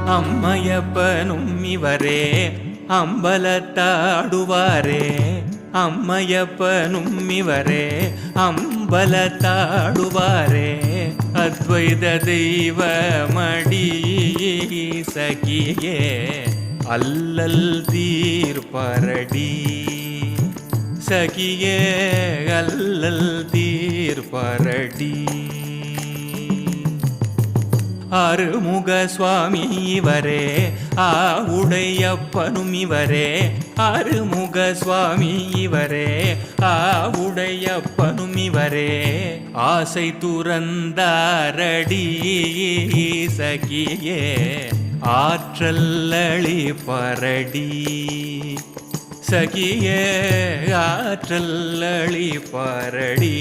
அம்மையப்பனும் இவரே அம்பலத்தாடுவாரே. அம்மையப்பனும் இவரே அம்பலத்தாடுவாரே. அத்வைத தெய்வமடி சகியே அல்லல் தீர்ப்பரடி. சகியே அல்லல் தீர்ப்பரடி. அருமுக சுவாமி இவரே ஆவுடையப்பனும் இவரே. அருமுக சுவாமி இவரே ஆவுடையப்பனும் இவரே. ஆசை துறந்தாரடி சகியே ஆற்றல் அளிப்பரடி. சகியே ஆற்றல் அளிப்பரடி.